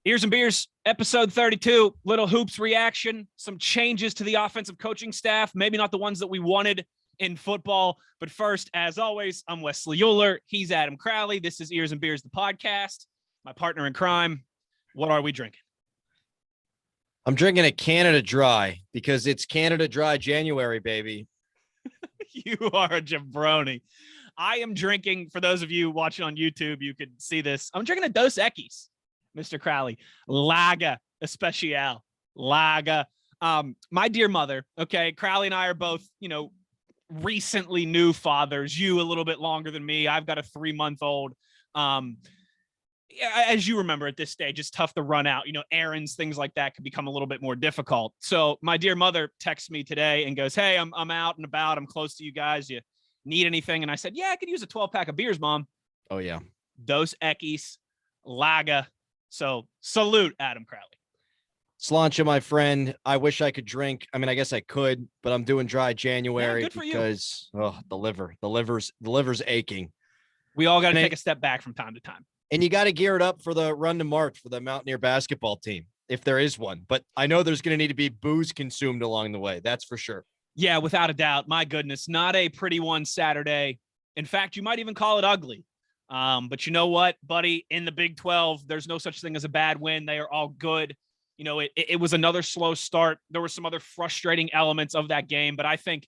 Ears and Beers, episode 32, little hoops reaction, some changes to the offensive coaching staff, maybe not the ones that we wanted in football. But first, as always, I'm Wesley Euler. He's Adam Crowley. This is Ears and Beers, the podcast. My partner in crime. What are we drinking? I'm drinking a Canada Dry because it's Canada Dry January, baby. You are a jabroni. I am drinking, for those of you watching on YouTube, you could see this. I'm drinking a Dos Equis. Mr. Crowley, Laga Especial, Laga. My dear mother, okay, Crowley and I are both, recently new fathers. You a little bit longer than me. I've got a 3-month-old. As you remember at this stage, it's tough to run out. Errands, things like that could become a little bit more difficult. So my dear mother texts me today and goes, "Hey, I'm out and about. I'm close to you guys. You need anything?" And I said, "Yeah, I could use a 12-pack of beers, Mom." Oh, yeah. Dos Equis, Laga. So salute, Adam Crowley. Sláinte, my friend. I wish I could drink. I mean, I guess I could, but I'm doing dry January because the liver's aching. We all got to take a step back from time to time. And you got to gear it up for the run to March for the Mountaineer basketball team, if there is one. But I know there's going to need to be booze consumed along the way. That's for sure. Yeah, without a doubt. My goodness, not a pretty one Saturday. In fact, you might even call it ugly. But you know what, buddy, in the Big 12, there's no such thing as a bad win. They are all good. It was another slow start. There were some other frustrating elements of that game, but I think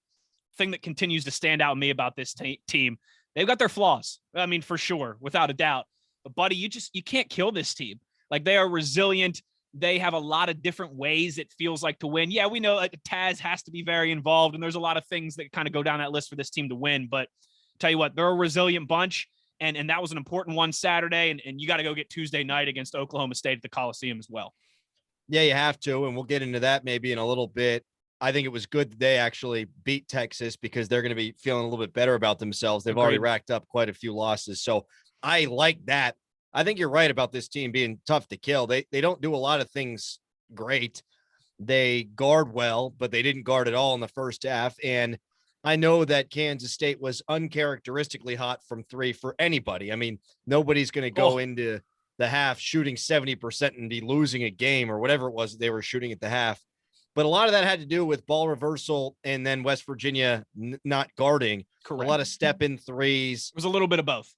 the thing that continues to stand out to me about this team, they've got their flaws. I mean, for sure, without a doubt. But buddy, you can't kill this team. Like, they are resilient. They have a lot of different ways it feels like to win. Yeah, we know Taz has to be very involved, and there's a lot of things that kind of go down that list for this team to win. But tell you what, they're a resilient bunch. And that was an important one Saturday, and you got to go get Tuesday night against Oklahoma State at the Coliseum as well. Yeah, you have to, and we'll get into that maybe in a little bit. I think it was good that they actually beat Texas because they're going to be feeling a little bit better about themselves. They've already racked up quite a few losses, so I like that. I think you're right about this team being tough to kill. They don't do a lot of things great. They guard well, but they didn't guard at all in the first half, and I know that Kansas State was uncharacteristically hot from three for anybody. I mean, nobody's going to go into the half shooting 70% and be losing a game or whatever it was they were shooting at the half. But a lot of that had to do with ball reversal and then West Virginia not guarding. Correct. A lot of step-in threes. It was a little bit of both.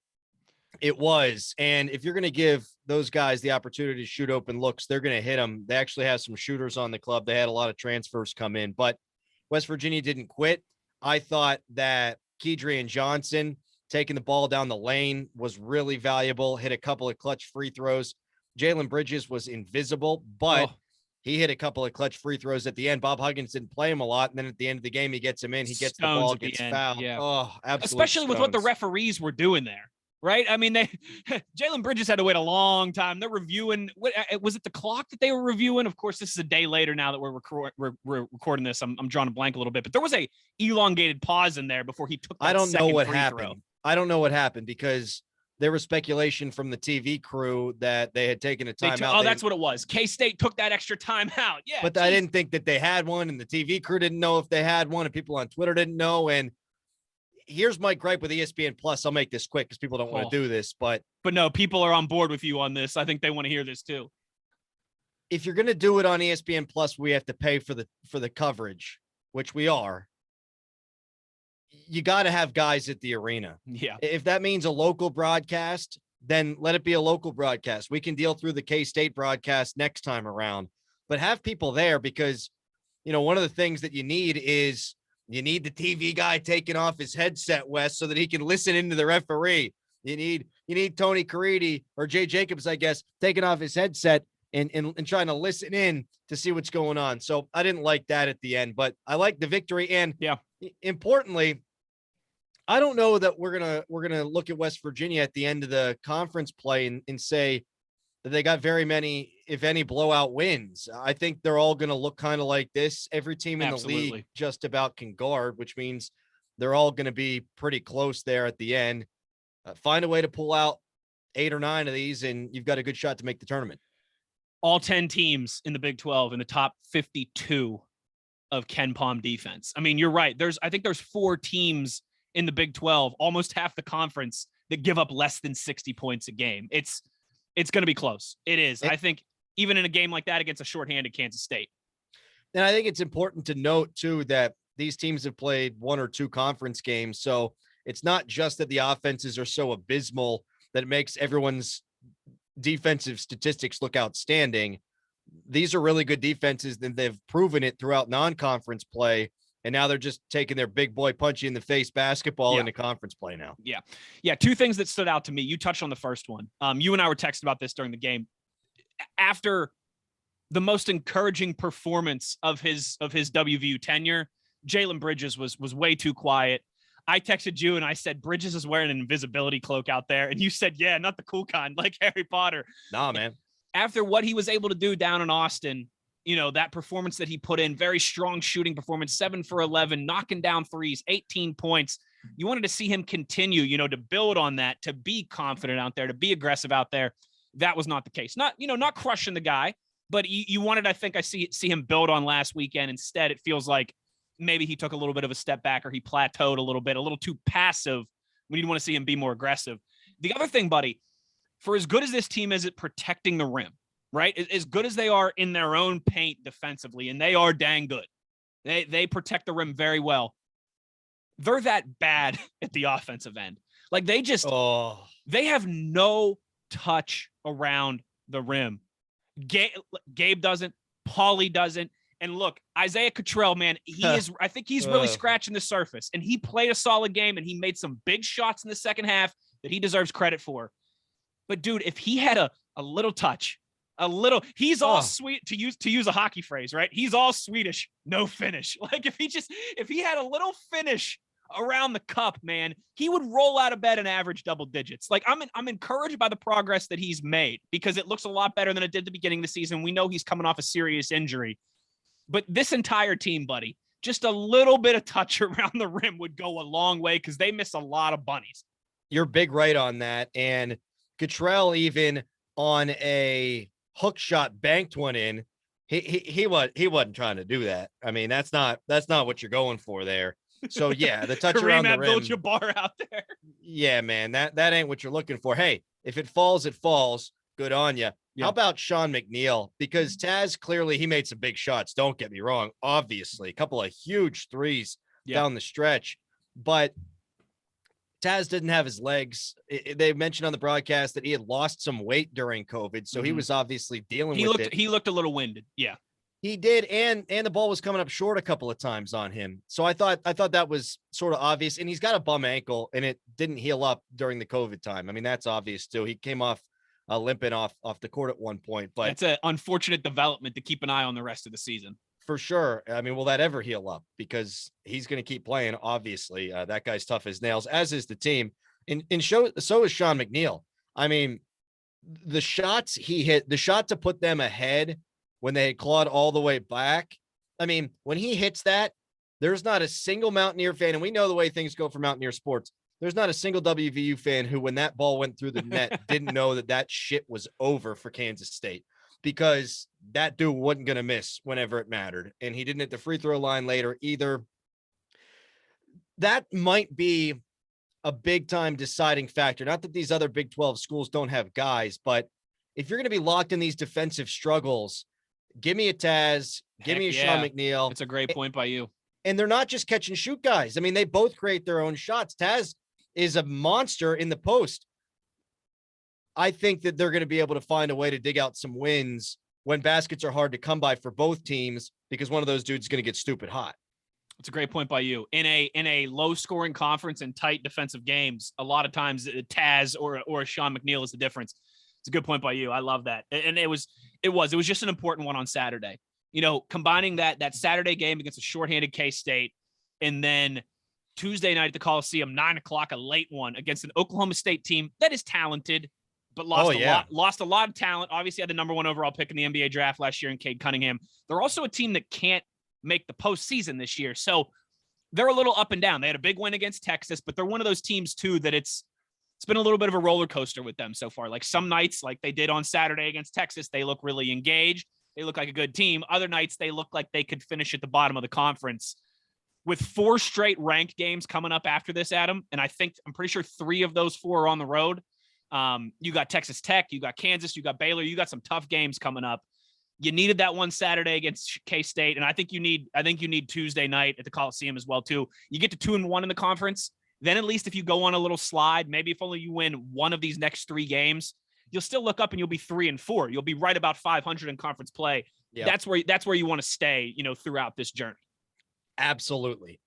It was. And if you're going to give those guys the opportunity to shoot open looks, they're going to hit them. They actually have some shooters on the club. They had a lot of transfers come in, but West Virginia didn't quit. I thought that Kedrian Johnson taking the ball down the lane was really valuable, hit a couple of clutch free throws. Jalen Bridges was invisible, but he hit a couple of clutch free throws at the end. Bob Huggins didn't play him a lot, and then at the end of the game, he gets him in. He gets the ball, gets fouled. Yeah. Oh, absolutely. Especially with what the referees were doing there, right? I mean, Jalen Bridges had to wait a long time. They're reviewing. Was it the clock that they were reviewing? Of course, this is a day later now that we're recording this. I'm drawing a blank a little bit, but there was a elongated pause in there before he took that I don't know what happened. Throw. I don't know what happened because there was speculation from the TV crew that they had taken a timeout. That's what it was. K-State took that extra timeout. Yeah, but I didn't think that they had one, and the TV crew didn't know if they had one, and people on Twitter didn't know. And here's my gripe with ESPN Plus. I'll make this quick because people don't want to do this, but no, people are on board with you on this. I think they want to hear this too. If you're going to do it on ESPN Plus, we have to pay for the coverage, which we are. You got to have guys at the arena. Yeah. If that means a local broadcast, then let it be a local broadcast. We can deal through the K-State broadcast next time around, but have people there because, one of the things that you need is you need the TV guy taking off his headset, Wes, so that he can listen into the referee. You need Tony Caridi or Jay Jacobs, I guess, taking off his headset and trying to listen in to see what's going on. So I didn't like that at the end, but I like the victory. And importantly, I don't know that we're gonna look at West Virginia at the end of the conference play and say that they got very many, if any, blowout wins. I think they're all gonna look kind of like this. Every team in the league just about can guard, which means they're all gonna be pretty close there at the end. Find a way to pull out 8 or 9 of these, and you've got a good shot to make the tournament. All 10 teams in the Big 12 in the top 52 of Ken Pom defense. I mean, you're right. I think there's 4 teams in the Big 12, almost half the conference, that give up less than 60 points a game. It's going to be close. It is. I think even in a game like that against a shorthanded Kansas State. And I think it's important to note, too, that these teams have played 1 or 2 conference games. So it's not just that the offenses are so abysmal that it makes everyone's defensive statistics look outstanding. These are really good defenses, and they've proven it throughout non-conference play. And now they're just taking their big boy punchy in the face basketball into conference play now. Yeah. 2 things that stood out to me. You touched on the first one. You and I were texting about this during the game. After the most encouraging performance of his WVU tenure, Jalen Bridges was way too quiet. I texted you and I said, Bridges is wearing an invisibility cloak out there. And you said, yeah, not the cool kind, like Harry Potter. Nah, man. After what he was able to do down in Austin, that performance that he put in, very strong shooting performance, 7 for 11, knocking down threes, 18 points. You wanted to see him continue, to build on that, to be confident out there, to be aggressive out there. That was not the case. Not crushing the guy, but you wanted, I think I see him build on last weekend. Instead, it feels like maybe he took a little bit of a step back, or he plateaued a little too passive. We need to want to see him be more aggressive. The other thing, buddy, for as good as this team is at protecting the rim, right? As good as they are in their own paint defensively, and they are dang good. They protect the rim very well. They're that bad at the offensive end. Like they have no touch around the rim. Gabe doesn't, Paulie doesn't. And look, Isaiah Cottrell, man, I think he's really scratching the surface, and he played a solid game, and he made some big shots in the second half that he deserves credit for. But dude, if he had a little touch, he's all sweet, to use a hockey phrase, right? He's all Swedish, no finish. Like if he had a little finish around the cup, man, he would roll out of bed and average double digits. Like I'm encouraged by the progress that he's made, because it looks a lot better than it did at the beginning of the season. We know he's coming off a serious injury, but this entire team, buddy, just a little bit of touch around the rim would go a long way, because they miss a lot of bunnies. You're big right on that. And Cottrell, even on a hook shot, banked one in. He wasn't trying to do that. I mean, that's not what you're going for there. So yeah, the touch around the rim. Abdul-Jabbar out there. Yeah, man, that ain't what you're looking for. Hey, if it falls, it falls. Good on you. Yeah. How about Sean McNeil? Because Taz, clearly he made some big shots. Don't get me wrong. Obviously, a couple of huge threes down the stretch, but Taz didn't have his legs. They mentioned on the broadcast that he had lost some weight during COVID, so he was obviously dealing with it. He looked a little winded. Yeah, he did, and the ball was coming up short a couple of times on him. So I thought that was sort of obvious. And he's got a bum ankle, and it didn't heal up during the COVID time. I mean, that's obvious too. He came off limping off the court at one point, but it's an unfortunate development to keep an eye on the rest of the season. For sure. I mean, will that ever heal up? Because he's going to keep playing. Obviously, that guy's tough as nails, as is the team. So is Sean McNeil. I mean, the shots he hit, the shot to put them ahead when they had clawed all the way back. I mean, when he hits that, there's not a single Mountaineer fan, and we know the way things go for Mountaineer sports. There's not a single WVU fan who, when that ball went through the net, didn't know that shit was over for Kansas State, because that dude wasn't going to miss whenever it mattered. And he didn't hit the free throw line later either. That might be a big time deciding factor. Not that these other Big 12 schools don't have guys, but if you're going to be locked in these defensive struggles, give me a Taz, give me a Sean McNeil. It's a great point by you. And they're not just catch and shoot guys. I mean, they both create their own shots. Taz is a monster in the post. I think that they're going to be able to find a way to dig out some wins when baskets are hard to come by for both teams, because one of those dudes is going to get stupid hot. It's a great point by you. In a low scoring conference and tight defensive games, a lot of times Taz or Sean McNeil is the difference. It's a good point by you. I love that. And it was just an important one on Saturday. Combining that Saturday game against a shorthanded K-State, and then Tuesday night at the Coliseum, 9:00, a late one against an Oklahoma State team that is talented, but lost a lot of talent. Obviously had the number 1 overall pick in the NBA draft last year in Cade Cunningham. They're also a team that can't make the postseason this year. So they're a little up and down. They had a big win against Texas, but they're one of those teams too that it's been a little bit of a roller coaster with them so far. Like some nights, like they did on Saturday against Texas, they look really engaged. They look like a good team. Other nights they look like they could finish at the bottom of the conference. With 4 straight ranked games coming up after this, Adam, and I'm pretty sure 3 of those 4 are on the road. You got Texas Tech, you got Kansas, you got Baylor, you got some tough games coming up. You needed that one Saturday against K-State, and I think you need Tuesday night at the Coliseum as well too. You get to 2-1 in the conference. Then at least if you go on a little slide, maybe if only you win one of these next 3 games, you'll still look up and you'll be 3-4. You'll be right about 500 in conference play. Yep. That's where you want to stay, throughout this journey. Absolutely.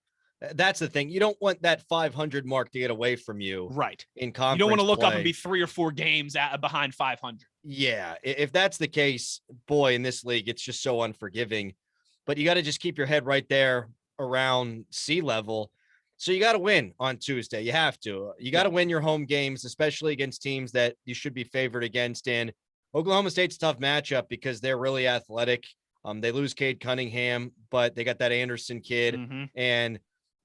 That's the thing. You don't want that 500 mark to get away from you. Right. In conference You don't want to look play. up and be 3 or 4 games behind 500. Yeah. If that's the case, boy, in this league, it's just so unforgiving. But you got to just keep your head right there around sea level. So you got to win on Tuesday. You have to. You got to win your home games, especially against teams that you should be favored against. And Oklahoma State's a tough matchup because they're really athletic. They lose Cade Cunningham, but they got that Anderson kid, and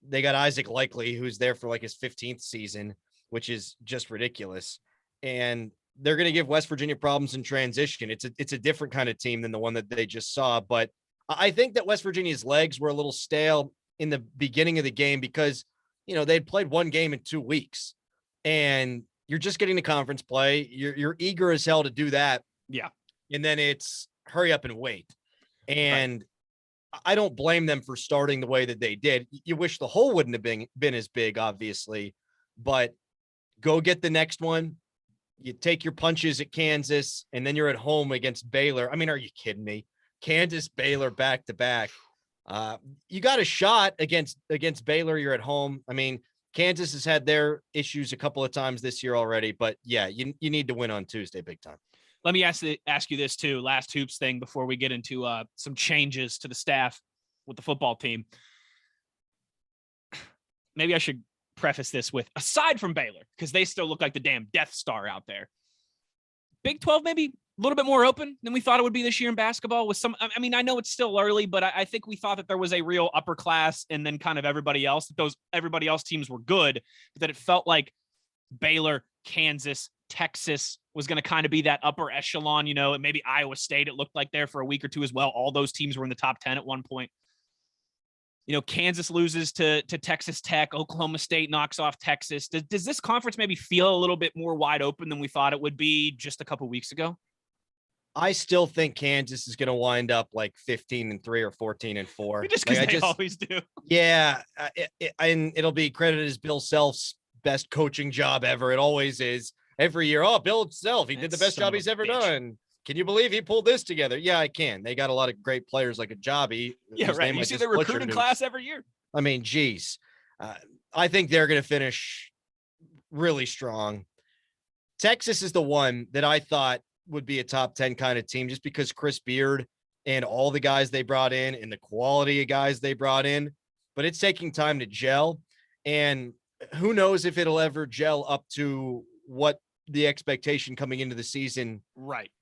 they got Isaac Likely, who's there for like his 15th season, which is just ridiculous. And they're going to give West Virginia problems in transition. It's a different kind of team than the one that they just saw. But I think that West Virginia's legs were a little stale in the beginning of the game because, they'd played one game in 2 weeks, and you're just getting to conference play. You're eager as hell to do that. Yeah. And then it's hurry up and wait. And I don't blame them for starting the way that they did. You wish the hole wouldn't have been as big, obviously, but go get the next one. You take your punches at Kansas, and then you're at home against Baylor. I mean, are you kidding me? Kansas, Baylor, back to back. You got a shot against Baylor. You're at home. I mean, Kansas has had their issues a couple of times this year already, but yeah, you need to win on Tuesday, big time. Let me ask you this too. Last hoops thing before we get into some changes to the staff with the football team. Maybe I should preface this with, aside from Baylor, because they still look like the damn Death Star out there. Big 12 maybe a little bit more open than we thought it would be this year in basketball. With some, I mean, I know it's still early, but I think we thought that there was a real upper class, and then kind of everybody else. That those everybody else teams were good, but that it felt like Baylor, Kansas, Texas was going to kind of be that upper echelon, and maybe Iowa State, it looked like there for a week or two as well. All those teams were in the top 10 at one point. Kansas loses to Texas Tech. Oklahoma State knocks off Texas. Does this conference maybe feel a little bit more wide open than we thought it would be just a couple weeks ago? I still think Kansas is going to wind up like 15-3 or 14-4. Just because they always do. Yeah. And it'll be credited as Bill Self's best coaching job ever. It always is. Every year, Bill Self, he did the best job he's ever done. Can you believe he pulled this together? Yeah, I can. They got a lot of great players like Ajabi. Yeah, right. You see the recruiting class every year. I mean, geez. I think they're going to finish really strong. Texas is the one that I thought would be a top 10 kind of team just because Chris Beard and all the guys they brought in and the quality of guys they brought in. But it's taking time to gel. And who knows if it'll ever gel up to what the expectation coming into the season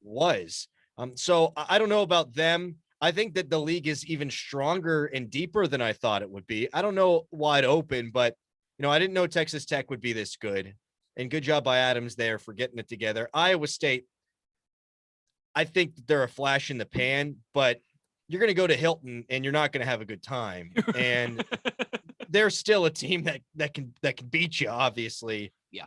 was. So I don't know about them. I think that the league is even stronger and deeper than I thought it would be. I don't know wide open, but I didn't know Texas Tech would be this good, and good job by Adams there for getting it together. Iowa State, I think that they're a flash in the pan, but you're going to go to Hilton and you're not going to have a good time. And they're still a team that can beat you, obviously. Yeah.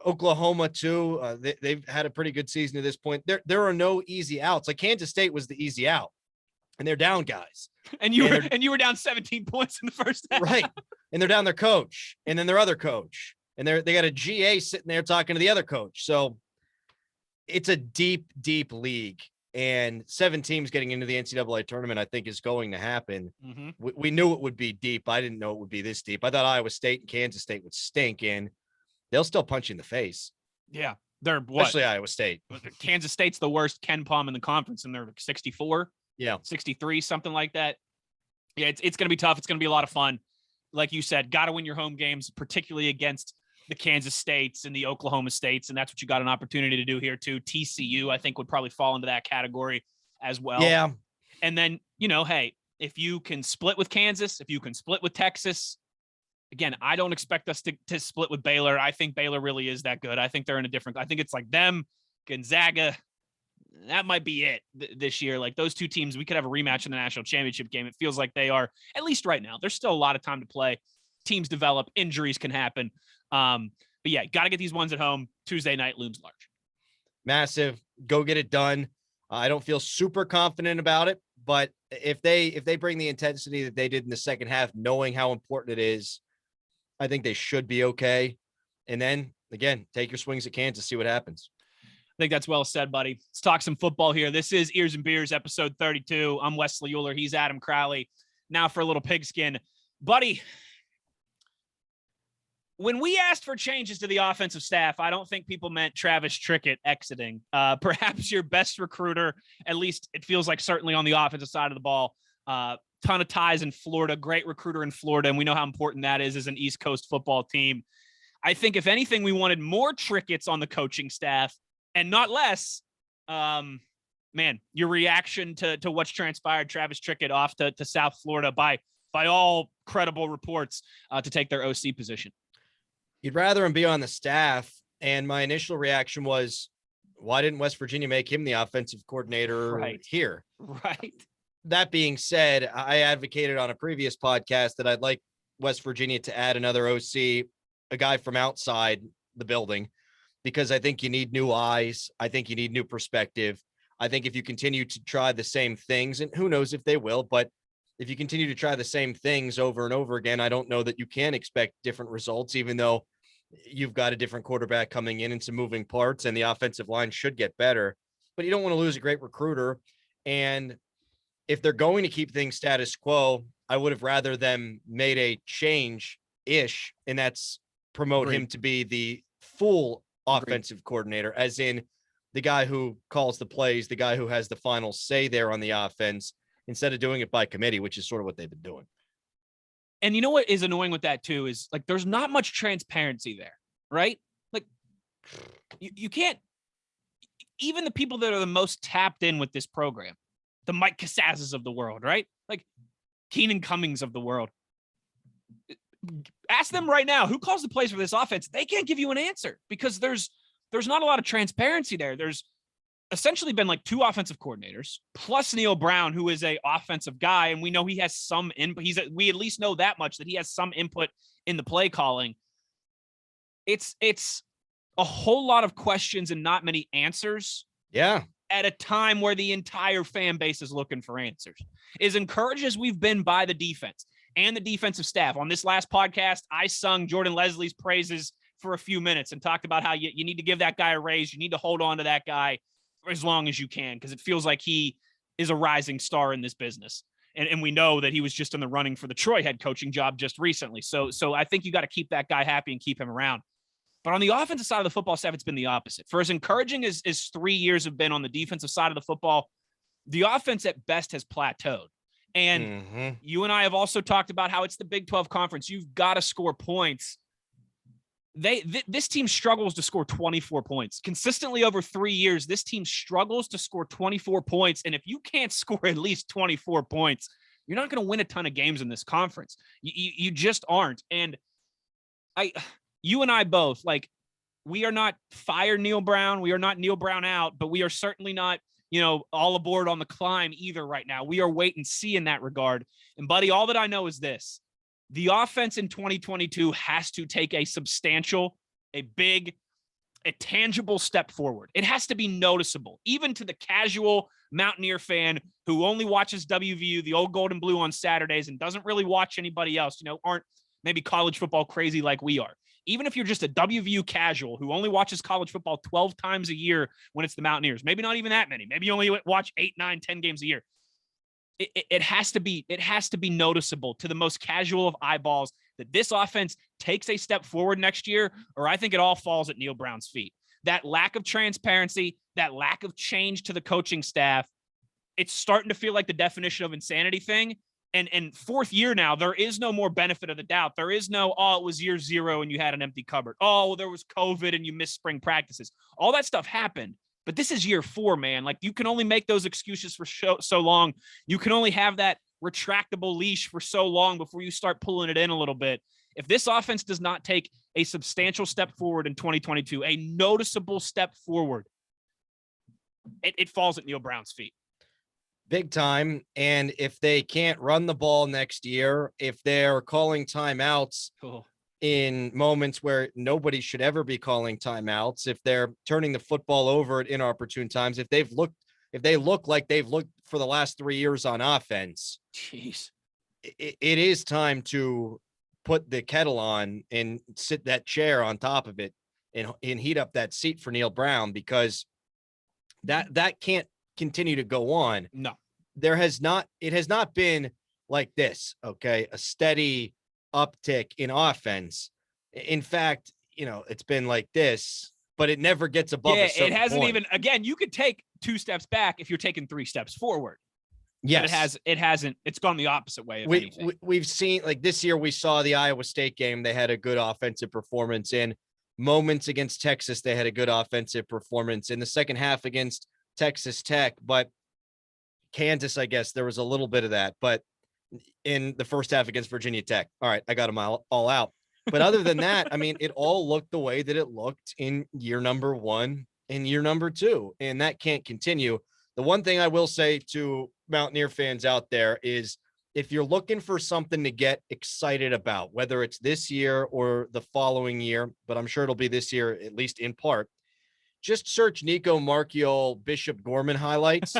Oklahoma too. They've had a pretty good season to this point. There are no easy outs. Like Kansas State was the easy out, and they're down guys. And you were down 17 points in the first half. Right. And they're down their coach, and then their other coach, and they got a GA sitting there talking to the other coach. So it's a deep, deep league, and 7 teams getting into the NCAA tournament, I think, is going to happen. Mm-hmm. We knew it would be deep. I didn't know it would be this deep. I thought Iowa State and Kansas State would stink in. They'll still punch you in the face. Yeah. They're what? Especially Iowa State. Kansas State's the worst Ken Palm in the conference, and they're like 64. Yeah. 63, something like that. Yeah, it's going to be tough. It's going to be a lot of fun. Like you said, got to win your home games, particularly against the Kansas States and the Oklahoma States. And that's what you got an opportunity to do here too. TCU, I think, would probably fall into that category as well. Yeah. And then, hey, if you can split with Kansas, if you can split with Texas, again, I don't expect us to split with Baylor. I think Baylor really is that good. I think they're in a different, I think it's like them, Gonzaga. That might be it this year. Like those two teams, we could have a rematch in the national championship game. It feels like they are, at least right now. There's still a lot of time to play. Teams develop, injuries can happen. But yeah, got to get these ones at home. Tuesday night looms large. Massive. Go get it done. I don't feel super confident about it, but if they bring the intensity that they did in the second half, knowing how important it is, I think they should be okay. And then again, take your swings at Kansas, see what happens. I think that's well said, buddy. Let's talk some football here. This is Ears and Beers, episode 32. I'm Wesley Euler. He's Adam Crowley. Now for a little pigskin. Buddy, when we asked for changes to the offensive staff, I don't think people meant Travis Trickett exiting. Perhaps your best recruiter, at least it feels like certainly on the offensive side of the ball. Ton of ties in Florida, great recruiter in Florida, and we know how important that is as an East Coast football team. I think if anything, we wanted more Tricketts on the coaching staff and not less. Man, your reaction to what's transpired, Travis Trickett off to South Florida by all credible reports to take their OC position. You'd rather him be on the staff. And my initial reaction was, why didn't West Virginia make him the offensive coordinator here? Right. That being said, I advocated on a previous podcast that I'd like West Virginia to add another OC, a guy from outside the building, because I think you need new eyes. I think you need new perspective. I think if you continue to try the same things, and who knows if they will, but if you continue to try the same things over and over again, I don't know that you can expect different results, even though you've got a different quarterback coming in and some moving parts, and the offensive line should get better. But you don't want to lose a great recruiter. And if they're going to keep things status quo, I would have rather them made a change-ish, and that's promote him to be the full offensive coordinator, as in the guy who calls the plays, the guy who has the final say there on the offense, instead of doing it by committee, which is sort of what they've been doing. And you know what is annoying with that too is like there's not much transparency there, right? Like you can't, even the people that are the most tapped in with this program, the Mike Casazes of the world, right? Like Keenan Cummings of the world. Ask them right now, who calls the plays for this offense? They can't give you an answer because there's not a lot of transparency there. There's essentially been like two offensive coordinators plus Neil Brown, who is a offensive guy. And we know he has some input. We at least know that much, that he has some input in the play calling. It's a whole lot of questions and not many answers. Yeah. At a time where the entire fan base is looking for answers. As encouraged as we've been by the defense and the defensive staff on this last podcast, I sung Jordan Leslie's praises for a few minutes and talked about how you need to give that guy a raise. You need to hold on to that guy for as long as you can, because it feels like he is a rising star in this business. And we know that he was just in the running for the Troy head coaching job just recently. So I think you got to keep that guy happy and keep him around. But on the offensive side of the football staff, it's been the opposite. For as encouraging as 3 years have been on the defensive side of the football, the offense at best has plateaued. And you and I have also talked about how it's the Big 12 conference. You've got to score points. This team struggles to score 24 points consistently over 3 years. This team struggles to score 24 points. And if you can't score at least 24 points, you're not going to win a ton of games in this conference. You just aren't. And you and I both, like, we are not fire Neil Brown. We are not Neil Brown out, but we are certainly not, all aboard on the climb either right now. We are wait and see in that regard. And buddy, all that I know is this: the offense in 2022 has to take a substantial, a big, a tangible step forward. It has to be noticeable, even to the casual Mountaineer fan who only watches WVU, the old gold and blue, on Saturdays and doesn't really watch anybody else, aren't maybe college football crazy like we are. Even if you're just a WVU casual who only watches college football 12 times a year when it's the Mountaineers, maybe not even that many, maybe you only watch 8, 9, 10 games a year. It has to be noticeable to the most casual of eyeballs that this offense takes a step forward next year, or I think it all falls at Neil Brown's feet. That lack of transparency, that lack of change to the coaching staff, it's starting to feel like the definition of insanity thing. And fourth year now, there is no more benefit of the doubt. There is no, it was year 0 and you had an empty cupboard. Well, there was COVID and you missed spring practices. All that stuff happened. But this is year 4, man. Like, you can only make those excuses for so long. You can only have that retractable leash for so long before you start pulling it in a little bit. If this offense does not take a substantial step forward in 2022, a noticeable step forward, it falls at Neil Brown's feet. Big time. And if they can't run the ball next year, if they're calling timeouts, in moments where nobody should ever be calling timeouts, if they're turning the football over at inopportune times, if they look like they've looked for the last 3 years on offense, Jeez. it is time to put the kettle on and sit that chair on top of it and heat up that seat for Neil Brown, because that can't continue to go on. No. It has not been like this, okay? A steady uptick in offense. In fact, it's been like this, but it never gets above a certain it hasn't point. even, again, you could take 2 steps back if you're taking 3 steps forward. Yes. But it hasn't, it's gone the opposite way. We've seen, like, this year we saw the Iowa State game. They had a good offensive performance. In moments against Texas, they had a good offensive performance in the second half against Texas Tech, but Kansas, I guess there was a little bit of that, but in the first half against Virginia Tech. All right, I got them all out. But other than that, I mean, it all looked the way that it looked in year number 1 and year number 2, and that can't continue. The one thing I will say to Mountaineer fans out there is, if you're looking for something to get excited about, whether it's this year or the following year, but I'm sure it'll be this year, at least in part, just search Nico Marchiol Bishop Gorman highlights.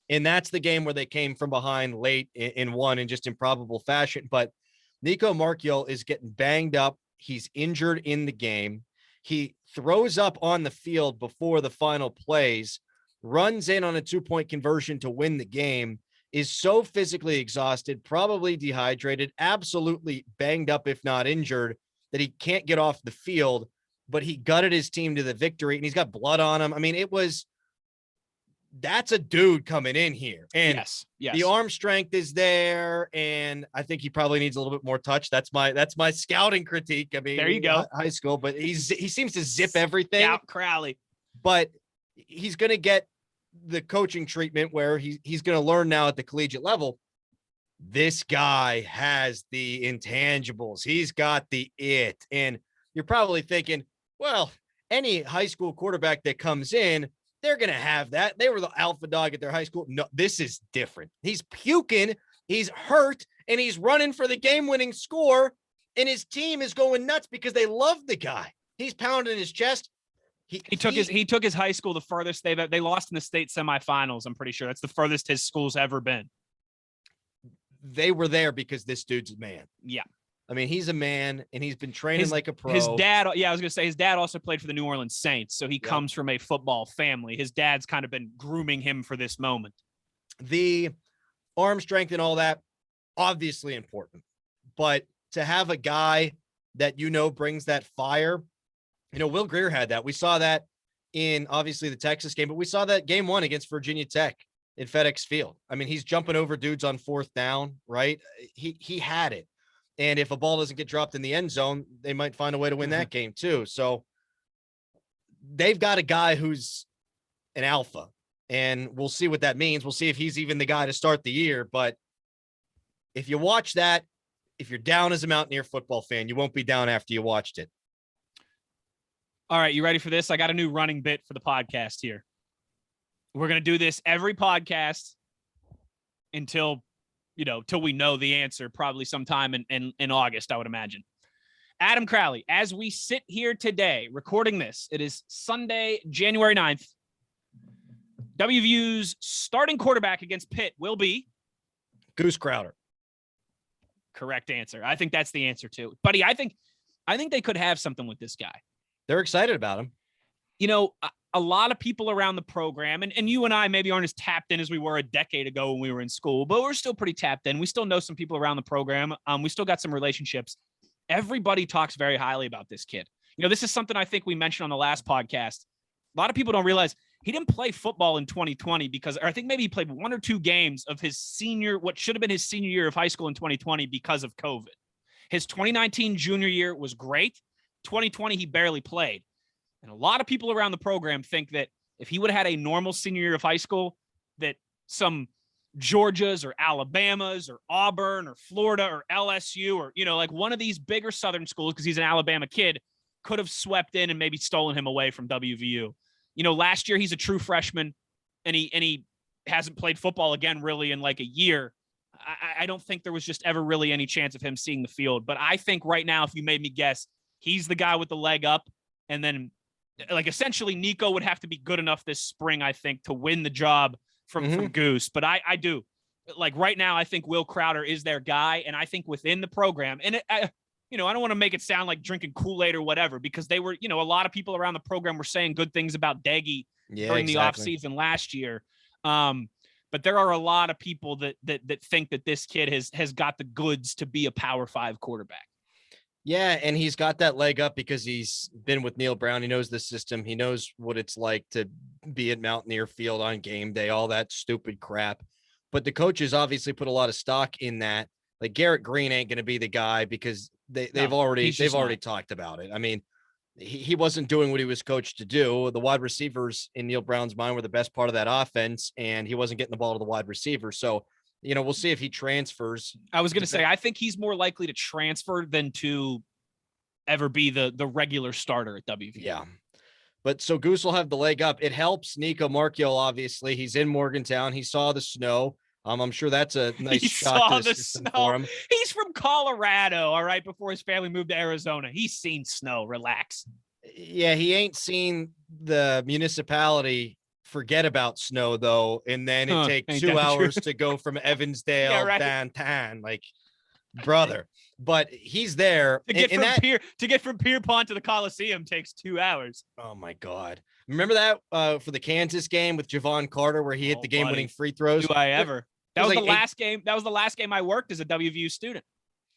And that's the game where they came from behind late and won in just improbable fashion. But Nico Marchiol is getting banged up. He's injured in the game. He throws up on the field before the final plays, runs in on a 2-point conversion to win the game, is so physically exhausted, probably dehydrated, absolutely banged up, if not injured, that he can't get off the field, but he gutted his team to the victory, and he's got blood on him. I mean, that's a dude coming in here. And yes. The arm strength is there, and I think he probably needs a little bit more touch. That's my scouting critique. I mean, there you go. High school, but he seems to zip everything. Scout Crowley. But he's going to get the coaching treatment where he's going to learn now at the collegiate level. This guy has the intangibles. He's got the it. And you're probably thinking, well, any high school quarterback that comes in, they're going to have that. They were the alpha dog at their high school. No, this is different. He's puking, he's hurt, and he's running for the game-winning score, and his team is going nuts because they love the guy. He's pounding his chest. He took his high school the furthest they lost in the state semifinals. I'm pretty sure that's the furthest his school's ever been. They were there because this dude's a man. Yeah. I mean, he's a man, and he's been training like a pro. His dad, I was going to say, his dad also played for the New Orleans Saints, so he comes from a football family. His dad's kind of been grooming him for this moment. The arm strength and all that, obviously important. But to have a guy that brings that fire, Will Grier had that. We saw that in, obviously, the Texas game, but we saw that game 1 against Virginia Tech in FedEx Field. I mean, he's jumping over dudes on 4th down, right? He had it. And if a ball doesn't get dropped in the end zone, they might find a way to win that game too. So they've got a guy who's an alpha, and we'll see what that means. We'll see if he's even the guy to start the year. But if you watch that, if you're down as a Mountaineer football fan, you won't be down after you watched it. All right, you ready for this? I got a new running bit for the podcast here. We're going to do this every podcast until we know the answer, probably sometime in August, I would imagine. Adam Crowley, as we sit here today, recording this, it is Sunday, January 9th. WVU's starting quarterback against Pitt will be Goose Crowder. Correct answer. I think that's the answer too. Buddy, I think they could have something with this guy. They're excited about him. A lot of people around the program, and you and I maybe aren't as tapped in as we were a decade ago when we were in school, but we're still pretty tapped in. We still know some people around the program. We still got some relationships. Everybody talks very highly about this kid. This is something I think we mentioned on the last podcast. A lot of people don't realize he didn't play football in 2020 or I think maybe he played 1 or 2 games of what should have been his senior year of high school in 2020 because of COVID. His 2019 junior year was great. 2020, he barely played. And a lot of people around the program think that if he would have had a normal senior year of high school, that some Georgias or Alabamas or Auburn or Florida or LSU or, like one of these bigger Southern schools, because he's an Alabama kid, could have swept in and maybe stolen him away from WVU. Last year he's a true freshman, and he hasn't played football again really in like a year. I don't think there was just ever really any chance of him seeing the field. But I think right now, if you made me guess, he's the guy with the leg up. And then, like, essentially, Nico would have to be good enough this spring, I think, to win the job from Goose. But I do. Like, right now, I think Will Crowder is their guy. And I think within the program, and I don't want to make it sound like drinking Kool-Aid or whatever, because they were, a lot of people around the program were saying good things about Deggy during the offseason last year. But there are a lot of people that think that this kid has got the goods to be a Power 5 quarterback. Yeah, and he's got that leg up because he's been with Neil Brown. He knows the system. He knows what it's like to be at Mountaineer Field on game day, all that stupid crap. But the coaches obviously put a lot of stock in that. Like, Garrett Green ain't going to be the guy because they've already talked about it. I mean, he wasn't doing what he was coached to do. The wide receivers in Neil Brown's mind were the best part of that offense, and he wasn't getting the ball to the wide receiver. So, we'll see if he transfers. I was going to say, I think he's more likely to transfer than to ever be the regular starter at WVU. Yeah. But so Goose will have the leg up. It helps Nico Marchiol, obviously. He's in Morgantown. He saw the snow. I'm sure that's a nice shot to the system for him. He's from Colorado, all right, before his family moved to Arizona. He's seen snow. Relax. Yeah, he ain't seen the municipality forget about snow, though, and then it takes 2 hours to go from Evansdale downtown. Like, brother. But he's there. To get from Pierpont to the Coliseum takes 2 hours. Oh, my God. Remember that for the Kansas game with Javon Carter where he hit the game-winning free throws? Do I ever? That was the last game. That was the last game I worked as a WVU student.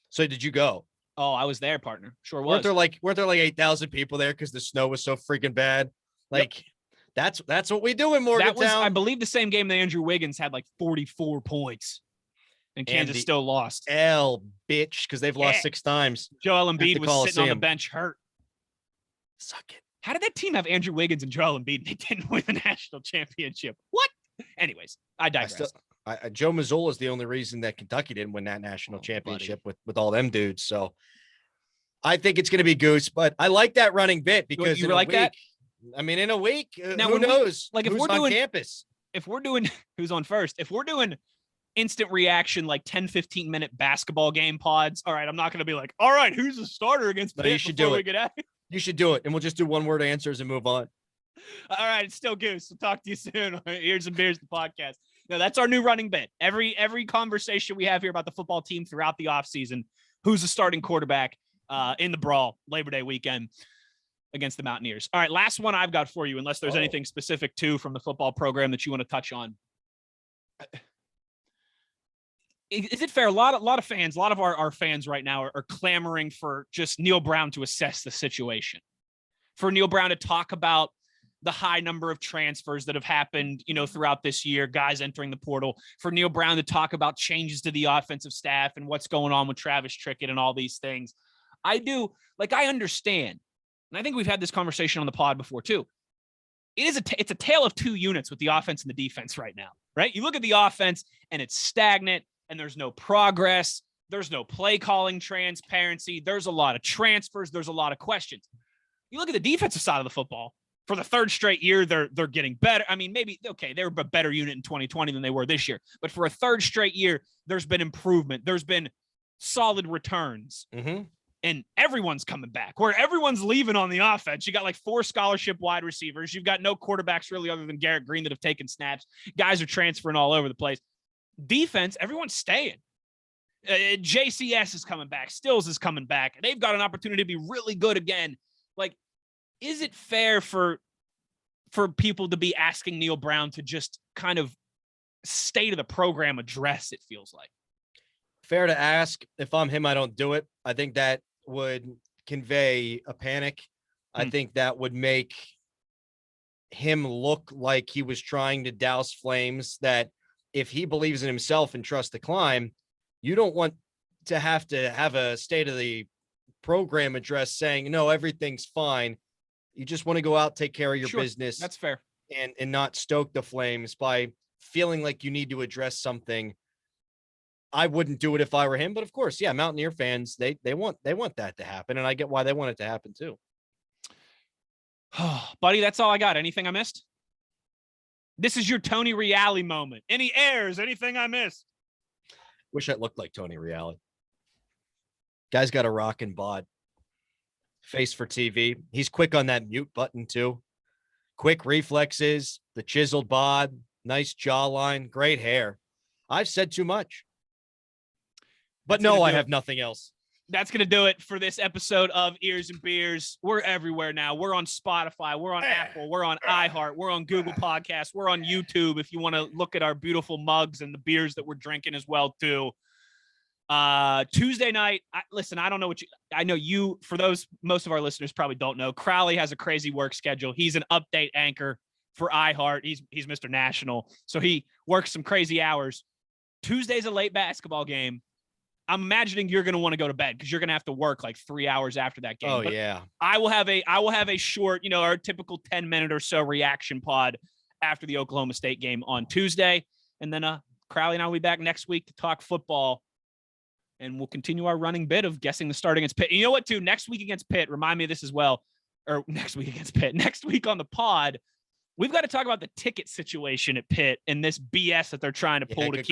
So did you go? Oh, I was there, partner. Sure was. Weren't there like 8,000 people there because the snow was so freaking bad? Like, that's what we do in Morgantown. That was, I believe, the same game that Andrew Wiggins had like 44 points. And Kansas still lost. Bitch, because they've lost 6 times. Joel Embiid was sitting on the bench hurt. Suck it. How did that team have Andrew Wiggins and Joel Embiid and they didn't win the national championship? What? Anyways, I digress. Joe Mazzola is the only reason that Kentucky didn't win that national championship with all them dudes. So I think it's going to be Goose, but I like that running bit because you like that? I mean, in a week, now, who knows? Like, if who's we're doing on campus, if we're doing who's on first, if we're doing instant reaction, like 10, 15-minute basketball game pods. All right, I'm not going to be like, all right, who's the starter against Pitt? You should do it. Get you should do it, and we'll just do one-word answers and move on. All right, it's still Goose. We'll talk to you soon on Ears and Beers, the podcast. No, that's our new running bit. Every conversation we have here about the football team throughout the offseason, who's the starting quarterback in the brawl Labor Day weekend against the Mountaineers. All right, last one I've got for you, unless there's anything specific, too, from the football program that you want to touch on. Is it fair? A lot of fans, a lot of our fans right now are clamoring for just Neil Brown to assess the situation, for Neil Brown to talk about the high number of transfers that have happened, throughout this year, guys entering the portal, for Neil Brown to talk about changes to the offensive staff and what's going on with Travis Trickett and all these things. I understand. And I think we've had this conversation on the pod before too. It's a tale of two units with the offense and the defense right now, right? You look at the offense and it's stagnant and there's no progress. There's no play calling transparency. There's a lot of transfers. There's a lot of questions. You look at the defensive side of the football. For the third straight year, they're getting better. I mean, maybe, okay, they were a better unit in 2020 than they were this year. But for a third straight year, there's been improvement. There's been solid returns. Mm-hmm. And everyone's coming back. Where everyone's leaving on the offense. You got like 4 scholarship wide receivers. You've got no quarterbacks really other than Garrett Green that have taken snaps. Guys are transferring all over the place. Defense, everyone's staying. JCS is coming back. Stills is coming back. They've got an opportunity to be really good again. Like, is it fair for people to be asking Neil Brown to just kind of state of the program address, it feels like? Fair to ask. If I'm him, I don't do it. I think that would convey a panic. I think that would make him look like he was trying to douse flames, that if he believes in himself and trusts the climb, you don't want to have a state of the program address saying, no, everything's fine. You just want to go out, take care of your business. That's fair. And not stoke the flames by feeling like you need to address something. I wouldn't do it if I were him, but of course, yeah, Mountaineer fans, they want that to happen, and I get why they want it to happen too. Buddy, that's all I got. Anything I missed? This is your Tony Reale moment. Any airs? Anything I missed? Wish I looked like Tony Reale. Guy's got a rockin' bod. Face for TV. He's quick on that mute button, too. Quick reflexes, the chiseled bod, nice jawline, great hair. I've said too much. But no, I have nothing else. That's going to do it for this episode of Ears and Beers. We're everywhere now. We're on Spotify. We're on Apple. We're on iHeart. We're on Google Podcasts. We're on YouTube if you want to look at our beautiful mugs and the beers that we're drinking as well, too. Tuesday night, listen, I don't know I know you, for those, most of our listeners probably don't know, Crowley has a crazy work schedule. He's an update anchor for iHeart. He's Mr. National. So he works some crazy hours. Tuesday's a late basketball game. I'm imagining you're going to want to go to bed because you're going to have to work like 3 hours after that game. Oh, but yeah. I will have a short, our typical 10-minute or so reaction pod after the Oklahoma State game on Tuesday. And then Crowley and I will be back next week to talk football. And we'll continue our running bit of guessing the start against Pitt. And you know what, too? Next week against Pitt, remind me of this as well. Or next week against Pitt. Next week on the pod, we've got to talk about the ticket situation at Pitt and this BS that they're trying to pull to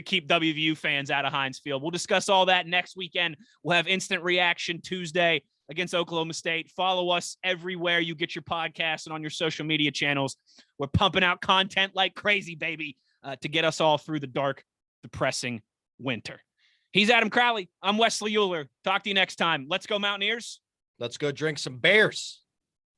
keep WVU fans out of Heinz Field. We'll discuss all that next weekend. We'll have instant reaction Tuesday against Oklahoma State. Follow us everywhere you get your podcasts and on your social media channels. We're pumping out content like crazy, baby, to get us all through the dark, depressing winter. He's Adam Crowley. I'm Wesley Euler. Talk to you next time. Let's go Mountaineers. Let's go drink some beers.